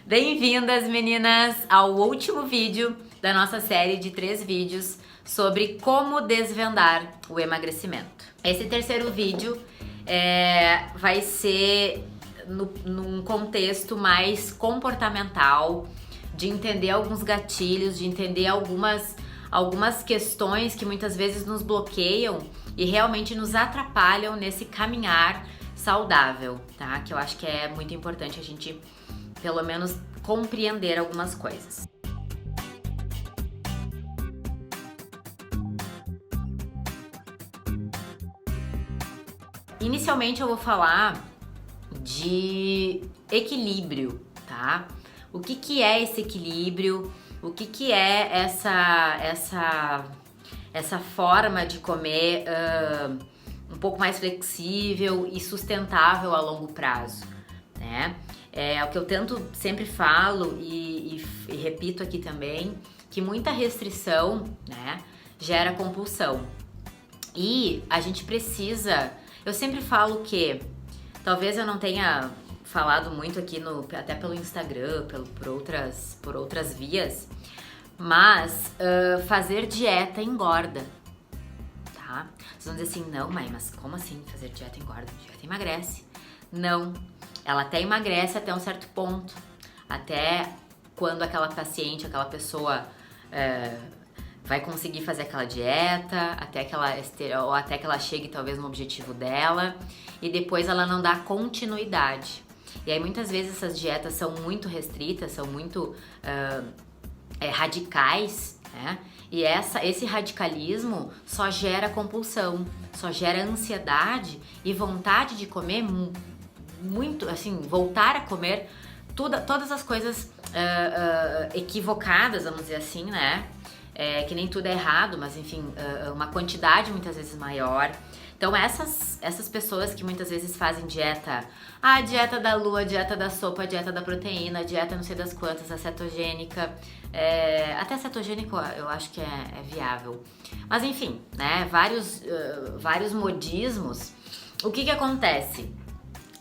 Bem-vindas, meninas, ao último vídeo da nossa série de 3 vídeos sobre como desvendar o emagrecimento. Esse terceiro vídeo vai ser num contexto mais comportamental, de entender alguns gatilhos, de entender algumas questões que muitas vezes nos bloqueiam e realmente nos atrapalham nesse caminhar saudável, tá? Que eu acho que é muito importante a gente, pelo menos, compreender algumas coisas. Inicialmente eu vou falar de equilíbrio, tá? O que é esse equilíbrio? O que é essa forma de comer um pouco mais flexível e sustentável a longo prazo, né? É o que eu sempre falo e repito aqui também, que muita restrição, né, gera compulsão. E a gente precisa, eu sempre falo que, talvez eu não tenha falado muito aqui até pelo Instagram, por outras vias, mas fazer dieta engorda, tá? Vocês vão dizer assim, não, mãe, mas como assim fazer dieta engorda? Dieta emagrece. Não, ela até emagrece até um certo ponto, até quando aquela paciente, aquela pessoa vai conseguir fazer aquela dieta, até que ela chegue talvez no objetivo dela, e depois ela não dá continuidade. E aí muitas vezes essas dietas são muito restritas, são muito radicais, né? E esse radicalismo só gera compulsão, só gera ansiedade e vontade de comer muito, assim, voltar a comer todas as coisas equivocadas, vamos dizer assim, né? Que nem tudo é errado, mas enfim, uma quantidade muitas vezes maior. Então essas pessoas que muitas vezes fazem dieta, a dieta da lua, a dieta da sopa, a dieta da proteína, a dieta não sei das quantas, a cetogênica, até a cetogênica eu acho que é viável. Mas enfim, né, vários modismos. O que acontece?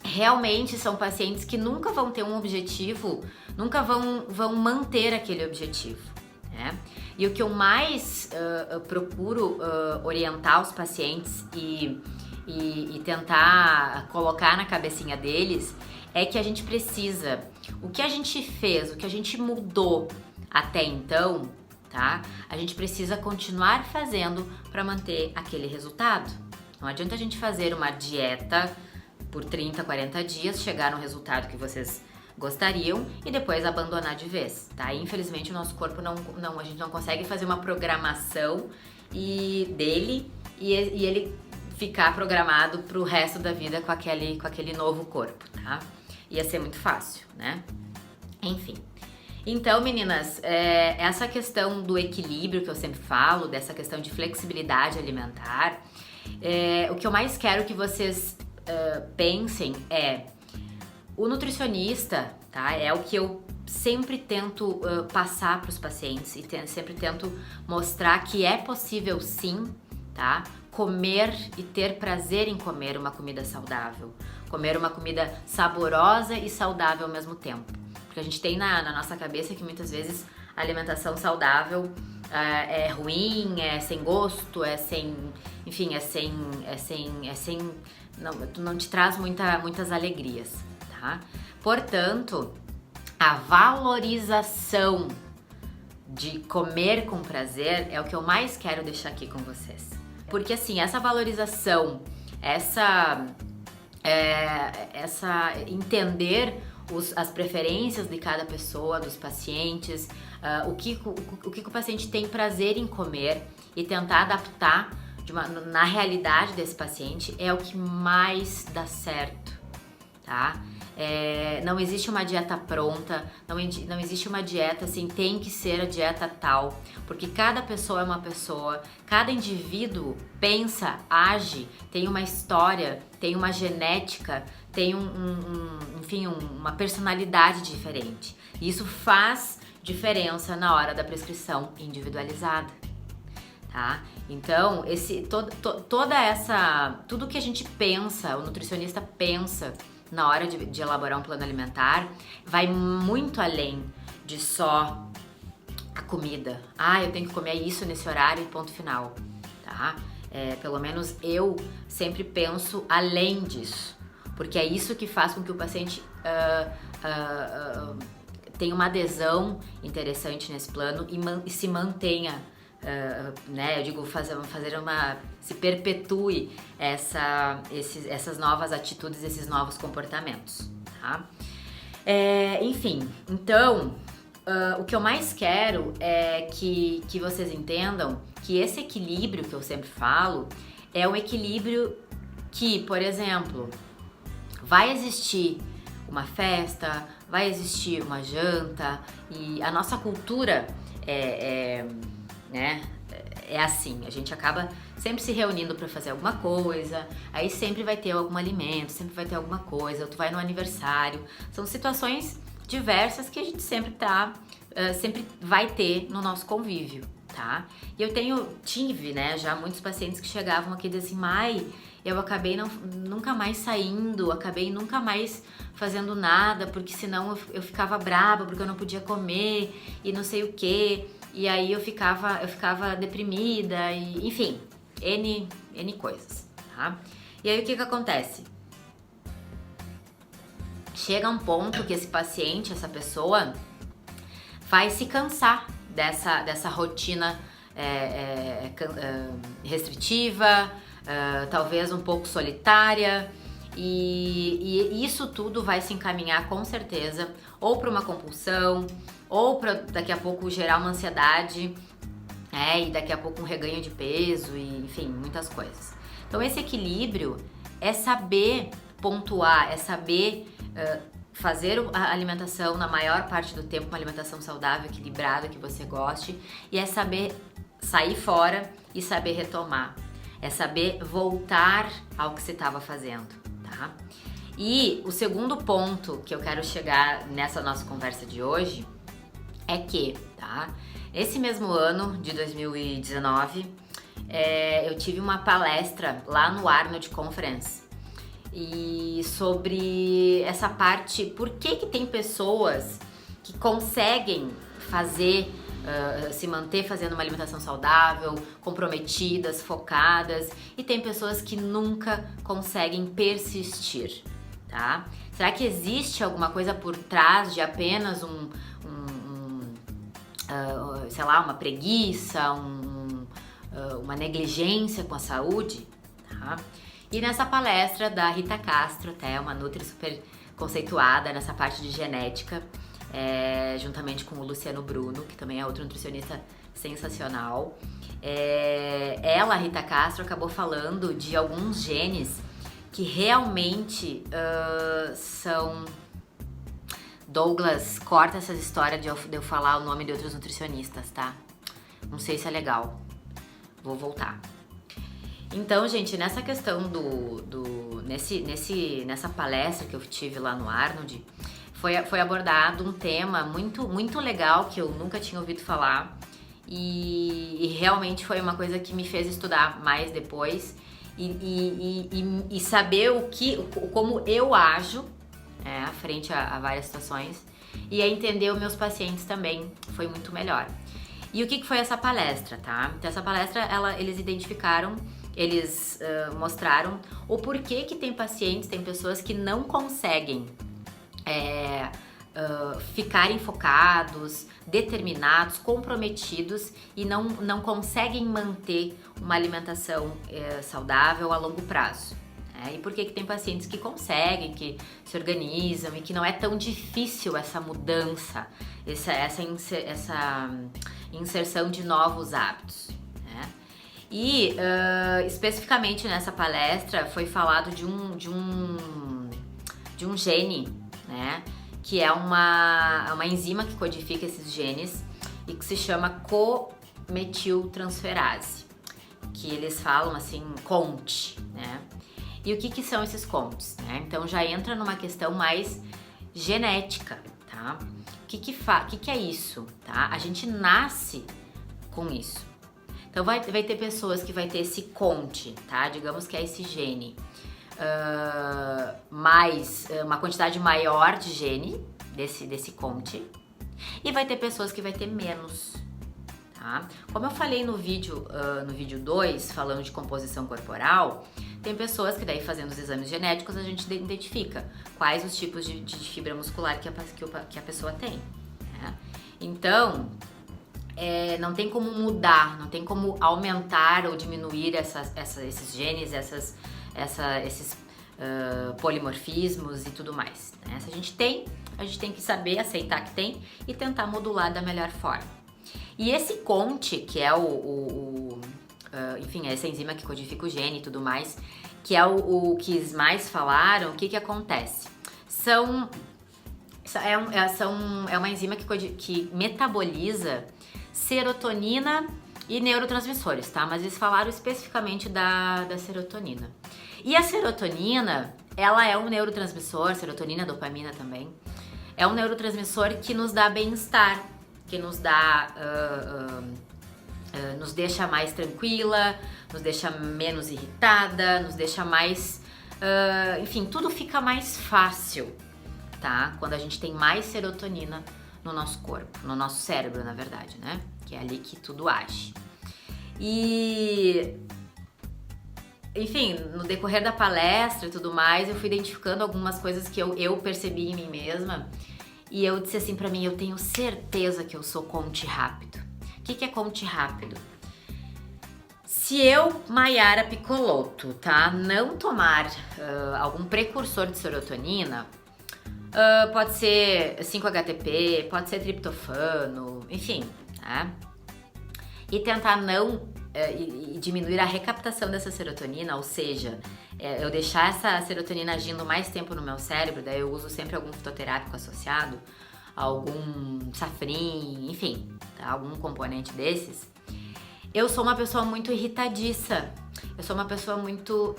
Realmente são pacientes que nunca vão ter um objetivo, nunca vão manter aquele objetivo, né? E o que eu mais procuro orientar os pacientes e tentar colocar na cabecinha deles é que a gente precisa, o que a gente fez, o que a gente mudou até então, tá? A gente precisa continuar fazendo para manter aquele resultado. Não adianta a gente fazer uma dieta por 30, 40 dias, chegar no resultado que vocês gostariam e depois abandonar de vez, tá? Infelizmente o nosso corpo a gente não consegue fazer uma programação dele e ele ficar programado pro resto da vida com aquele novo corpo, tá? Ia ser muito fácil, né? Enfim. Então, meninas, essa questão do equilíbrio que eu sempre falo, dessa questão de flexibilidade alimentar, o que eu mais quero que vocês pensem o nutricionista, tá? É o que eu sempre tento passar para os pacientes e sempre tento mostrar que é possível sim, tá? Comer e ter prazer em comer uma comida saudável, comer uma comida saborosa e saudável ao mesmo tempo. Porque a gente tem na nossa cabeça que muitas vezes a alimentação saudável é ruim, é sem gosto, enfim, não te traz muitas alegrias, tá? Portanto, a valorização de comer com prazer é o que eu mais quero deixar aqui com vocês. Porque assim, essa valorização, entender as preferências de cada pessoa, dos pacientes, o que o paciente tem prazer em comer e tentar adaptar na realidade desse paciente é o que mais dá certo, tá? Não existe uma dieta pronta, não existe uma dieta assim, tem que ser a dieta tal, porque cada pessoa é uma pessoa, cada indivíduo pensa, age, tem uma história, tem uma genética, tem enfim, uma personalidade diferente. E isso faz diferença na hora da prescrição individualizada, tá? Então, tudo que a gente pensa, o nutricionista pensa na hora de elaborar um plano alimentar vai muito além de só a comida. Ah, eu tenho que comer isso nesse horário e ponto final, tá? Pelo menos eu sempre penso além disso, porque é isso que faz com que o paciente tenha uma adesão interessante nesse plano e se mantenha, né? Eu digo se perpetue essas novas atitudes, esses novos comportamentos, tá? Enfim, então o que eu mais quero é que vocês entendam que esse equilíbrio que eu sempre falo é um equilíbrio que, por exemplo, vai existir uma festa, vai existir uma janta e a nossa cultura né, é assim, a gente acaba sempre se reunindo para fazer alguma coisa, aí sempre vai ter algum alimento, sempre vai ter alguma coisa, ou tu vai no aniversário, são situações diversas que a gente sempre vai ter no nosso convívio, tá? E eu tive, né, já muitos pacientes que chegavam aqui e diziam assim, Mai, eu acabei nunca mais saindo, acabei nunca mais fazendo nada, porque senão eu ficava brava, porque eu não podia comer e não sei o que, e aí eu ficava deprimida, e enfim, N coisas, tá? E aí o que acontece? Chega um ponto que esse paciente, essa pessoa, vai se cansar dessa rotina restritiva, talvez um pouco solitária, e isso tudo vai se encaminhar com certeza ou para uma compulsão, ou para daqui a pouco gerar uma ansiedade, e daqui a pouco um reganho de peso, e enfim, muitas coisas. Então esse equilíbrio é saber pontuar, é saber fazer a alimentação na maior parte do tempo, uma alimentação saudável, equilibrada, que você goste, e é saber sair fora e saber retomar, é saber voltar ao que você estava fazendo, tá? E o segundo ponto que eu quero chegar nessa nossa conversa de hoje é que, tá? Esse mesmo ano de 2019, eu tive uma palestra lá no Arnold Conference e sobre essa parte, por que tem pessoas que conseguem se manter fazendo uma alimentação saudável, comprometidas, focadas, e tem pessoas que nunca conseguem persistir, tá? Será que existe alguma coisa por trás de apenas sei lá, uma preguiça, uma negligência com a saúde, tá? E nessa palestra da Rita Castro, até uma nutri super conceituada nessa parte de genética, juntamente com o Luciano Bruno, que também é outro nutricionista sensacional, a Rita Castro, acabou falando de alguns genes que realmente são... Douglas, corta essas histórias de eu falar o nome de outros nutricionistas, tá? Não sei se é legal. Vou voltar. Então, gente, nessa questão nessa palestra que eu tive lá no Arnold, foi abordado um tema muito, muito legal que eu nunca tinha ouvido falar e realmente foi uma coisa que me fez estudar mais depois e saber como eu ajo frente a várias situações e a entender os meus pacientes também foi muito melhor. E o que foi essa palestra, tá? Então essa palestra, eles identificaram, eles mostraram o porquê que tem pessoas que não conseguem ficarem focados, determinados, comprometidos e não conseguem manter uma alimentação saudável a longo prazo. E por que tem pacientes que conseguem, que se organizam e que não é tão difícil essa mudança, essa inserção de novos hábitos, né? E especificamente nessa palestra foi falado de um gene, né? Que é uma enzima que codifica esses genes e que se chama cometiltransferase, que eles falam assim, CONT, né? E o que são esses CONTs, né? Então já entra numa questão mais genética, tá? O que é isso, tá? A gente nasce com isso. Então vai ter pessoas que vai ter esse CONT, tá? Digamos que é esse gene. uma quantidade maior de gene desse CONT, e vai ter pessoas que vai ter menos, tá? Como eu falei no vídeo 2, falando de composição corporal, tem pessoas que daí fazendo os exames genéticos a gente identifica quais os tipos de fibra muscular que a pessoa tem, né? Então, não tem como mudar, não tem como aumentar ou diminuir esses genes, esses polimorfismos e tudo mais, né? Se a gente tem que saber aceitar que tem e tentar modular da melhor forma. E esse CONT, que é enfim, essa enzima que codifica o gene e tudo mais, que é o que mais falaram, o que acontece? É uma enzima que metaboliza serotonina e neurotransmissores, tá? Mas eles falaram especificamente da serotonina. E a serotonina, ela é um neurotransmissor, serotonina, dopamina também, é um neurotransmissor que nos dá bem-estar, que nos deixa mais tranquila, nos deixa menos irritada, nos deixa mais... enfim, tudo fica mais fácil, tá? Quando a gente tem mais serotonina no nosso corpo, no nosso cérebro, na verdade, né? Que é ali que tudo age. E... enfim, no decorrer da palestra e tudo mais, eu fui identificando algumas coisas que eu percebi em mim mesma. E eu disse assim pra mim, eu tenho certeza que eu sou CONT rápido. O que é CONT rápido? Se eu, Maiara Piccolotto, tá, não tomar algum precursor de serotonina, pode ser 5-HTP, pode ser triptofano, enfim, tá? E tentar e diminuir a recaptação dessa serotonina, ou seja, eu deixar essa serotonina agindo mais tempo no meu cérebro, daí eu uso sempre algum fitoterápico associado, algum safrin, enfim, tá? Algum componente desses. Eu sou uma pessoa muito irritadiça, eu sou uma pessoa muito,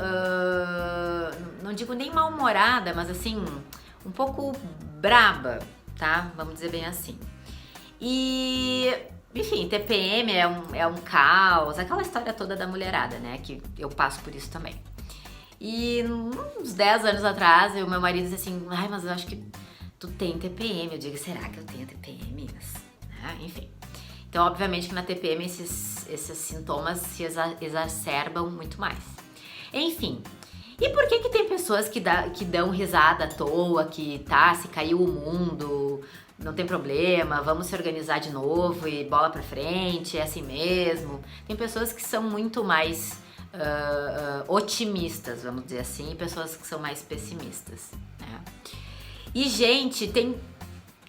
não digo nem mal-humorada, mas assim, um pouco braba, tá? Vamos dizer bem assim. E... enfim, TPM é um caos, aquela história toda da mulherada, né? Que eu passo por isso também. E uns 10 anos atrás, o meu marido disse assim, ai, mas eu acho que tu tem TPM. Eu digo, será que eu tenho TPM? Enfim. Então, obviamente que na TPM esses sintomas se exacerbam muito mais. Enfim. E por que tem pessoas que dão risada à toa, que se caiu o mundo... não tem problema, vamos se organizar de novo e bola pra frente, é assim mesmo. Tem pessoas que são muito mais otimistas, vamos dizer assim, e pessoas que são mais pessimistas, né? E, gente, tem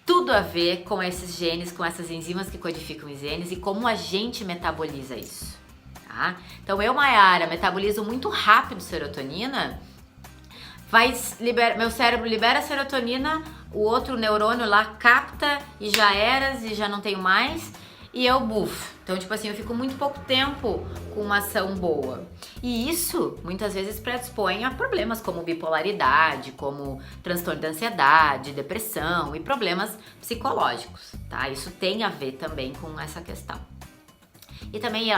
tudo a ver com esses genes, com essas enzimas que codificam os genes e como a gente metaboliza isso, tá? Então, eu, Maiara, metabolizo muito rápido serotonina, meu cérebro libera serotonina, o outro neurônio lá capta e já não tenho mais, e eu bufo. Então, tipo assim, eu fico muito pouco tempo com uma ação boa. E isso, muitas vezes, predispõe a problemas como bipolaridade, como transtorno de ansiedade, depressão e problemas psicológicos, tá? Isso tem a ver também com essa questão. E também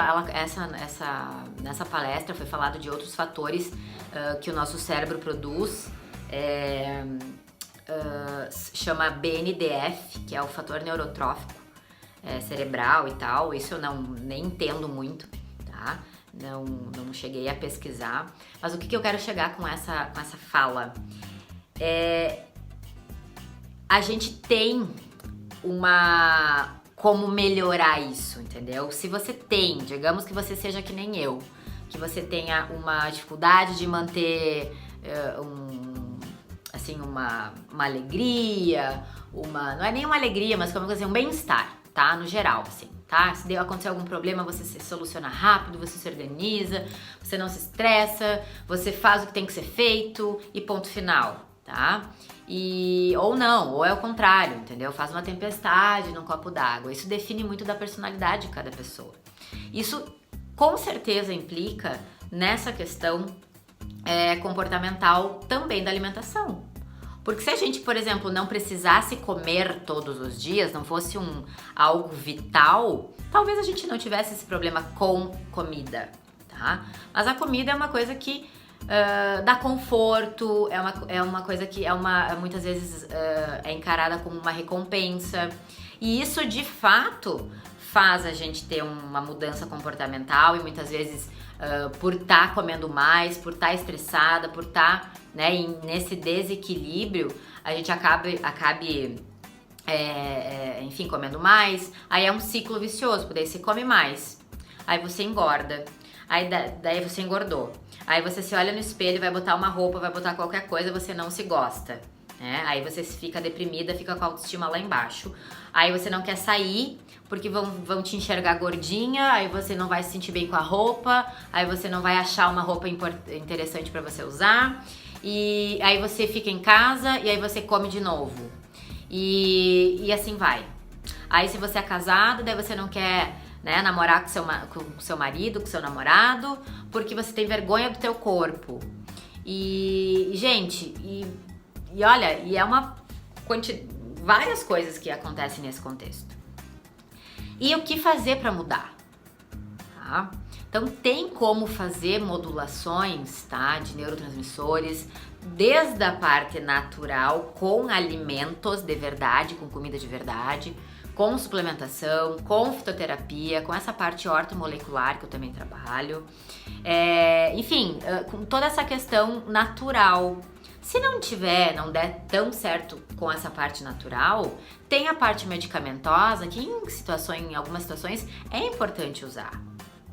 nessa palestra foi falado de outros fatores que o nosso cérebro produz, chama BNDF, que é o fator neurotrófico cerebral e tal. Isso eu nem entendo muito, tá? Não cheguei a pesquisar. Mas o que eu quero chegar com essa fala? A gente tem como melhorar isso, entendeu? Se você tem, digamos que você seja que nem eu, que você tenha uma dificuldade de manter uma alegria, não é nem uma alegria, mas como dizer, um bem-estar, tá? No geral, assim, tá? Se acontecer algum problema, você se soluciona rápido, você se organiza, você não se estressa, você faz o que tem que ser feito e ponto final, tá? Ou é o contrário, entendeu? Faz uma tempestade num copo d'água. Isso define muito da personalidade de cada pessoa. Isso com certeza implica nessa questão comportamental também da alimentação. Porque se a gente, por exemplo, não precisasse comer todos os dias, não fosse algo vital, talvez a gente não tivesse esse problema com comida, tá? Mas a comida é uma coisa que dá conforto, é uma coisa que muitas vezes é encarada como uma recompensa. E isso de fato faz a gente ter uma mudança comportamental e muitas vezes por estar comendo mais, por estar estressada, por estar, né, nesse desequilíbrio, a gente acabe enfim, comendo mais. Aí é um ciclo vicioso, porque daí você come mais, aí você engorda, aí daí você engordou. Aí você se olha no espelho, vai botar uma roupa, vai botar qualquer coisa, você não se gosta, né? Aí você fica deprimida, fica com a autoestima lá embaixo. Aí você não quer sair, porque vão te enxergar gordinha, aí você não vai se sentir bem com a roupa, aí você não vai achar uma roupa interessante pra você usar, e aí você fica em casa e aí você come de novo. E assim vai. Aí se você é casado, daí você não quer, né, namorar com seu marido, com seu namorado, porque você tem vergonha do teu corpo. E gente, olha, e é várias coisas que acontecem nesse contexto. E o que fazer para mudar? Tá? Então tem como fazer modulações, tá, de neurotransmissores, desde a parte natural, com alimentos de verdade, com comida de verdade, com suplementação, com fitoterapia, com essa parte ortomolecular que eu também trabalho. Enfim, com toda essa questão natural. Se não der tão certo com essa parte natural, tem a parte medicamentosa que em algumas situações é importante usar,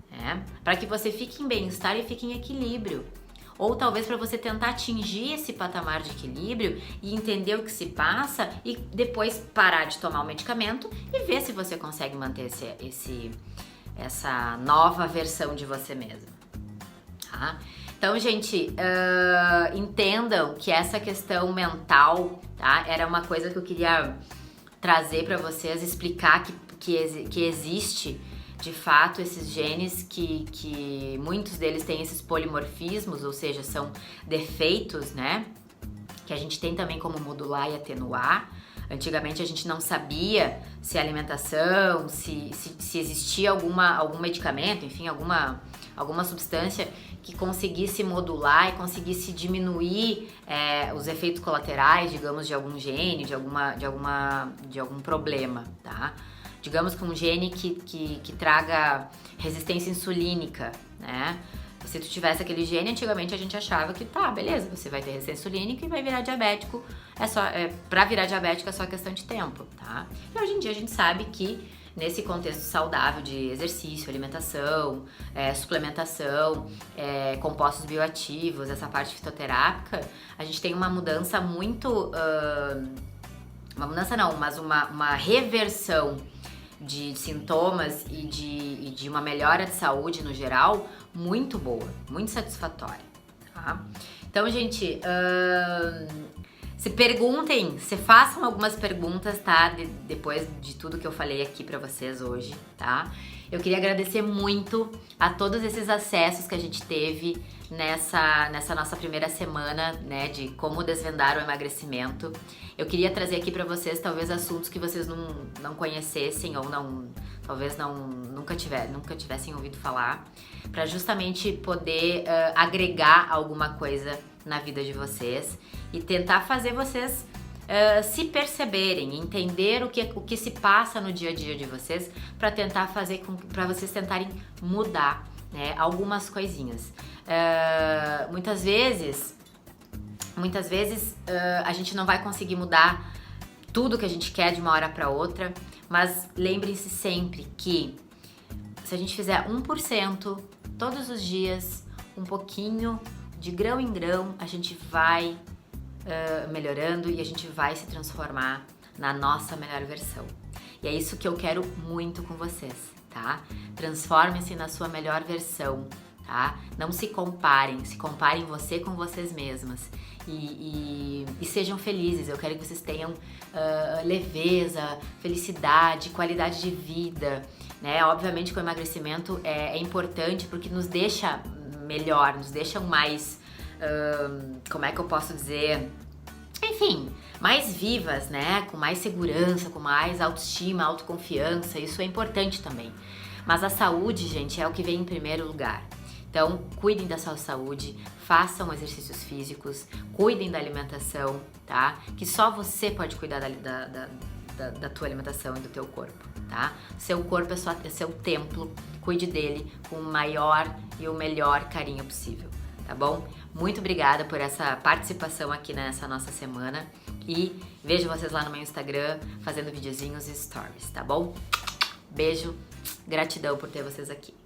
né? Para que você fique em bem-estar e fique em equilíbrio. Ou talvez para você tentar atingir esse patamar de equilíbrio e entender o que se passa e depois parar de tomar o medicamento e ver se você consegue manter essa nova versão de você mesmo, tá? Então, gente, entendam que essa questão mental, tá, era uma coisa que eu queria trazer para vocês, explicar que existe de fato esses genes que muitos deles têm esses polimorfismos, ou seja, são defeitos, né? Que a gente tem também como modular e atenuar. Antigamente a gente não sabia se a alimentação, se existia algum medicamento, enfim, alguma substância que conseguisse modular e conseguisse diminuir os efeitos colaterais, digamos, de algum gene, de algum problema, tá? Digamos que um gene que traga resistência insulínica, né? Se tu tivesse aquele gene, antigamente a gente achava que tá, beleza, você vai ter resistência insulínica e vai virar diabético. Pra virar diabético é só questão de tempo, tá? E hoje em dia a gente sabe que nesse contexto saudável de exercício, alimentação, suplementação, compostos bioativos, essa parte fitoterápica, a gente tem uma mudança muito... uma mudança não, mas uma reversão de sintomas e de uma melhora de saúde no geral muito boa, muito satisfatória, tá? Então, gente, se perguntem, se façam algumas perguntas, tá? Depois de tudo que eu falei aqui pra vocês hoje, tá? Eu queria agradecer muito a todos esses acessos que a gente teve nessa nossa primeira semana, né, de como desvendar o emagrecimento. Eu queria trazer aqui pra vocês talvez assuntos que vocês não conhecessem ou talvez nunca tivessem ouvido falar, pra justamente poder agregar alguma coisa na vida de vocês e tentar fazer vocês se perceberem, entender o que se passa no dia a dia de vocês para tentar para vocês tentarem mudar, né, algumas coisinhas. Muitas vezes a gente não vai conseguir mudar tudo que a gente quer de uma hora para outra, mas lembrem-se sempre que se a gente fizer 1% todos os dias, um pouquinho, de grão em grão, a gente vai melhorando e a gente vai se transformar na nossa melhor versão. E é isso que eu quero muito com vocês, tá? Transformem-se na sua melhor versão, tá? Não se comparem você com vocês mesmas e sejam felizes. Eu quero que vocês tenham leveza, felicidade, qualidade de vida, né? Obviamente que o emagrecimento é importante porque nos deixa melhor, nos deixa mais, como é que eu posso dizer? Enfim, mais vivas, né? Com mais segurança, com mais autoestima, autoconfiança, isso é importante também. Mas a saúde, gente, é o que vem em primeiro lugar. Então, cuidem da sua saúde, façam exercícios físicos, cuidem da alimentação, tá? Que só você pode cuidar da tua alimentação e do teu corpo, tá? Seu corpo é seu templo, cuide dele com o maior e o melhor carinho possível, tá bom? Muito obrigada por essa participação aqui nessa nossa semana e vejo vocês lá no meu Instagram fazendo videozinhos e stories, tá bom? Beijo, gratidão por ter vocês aqui.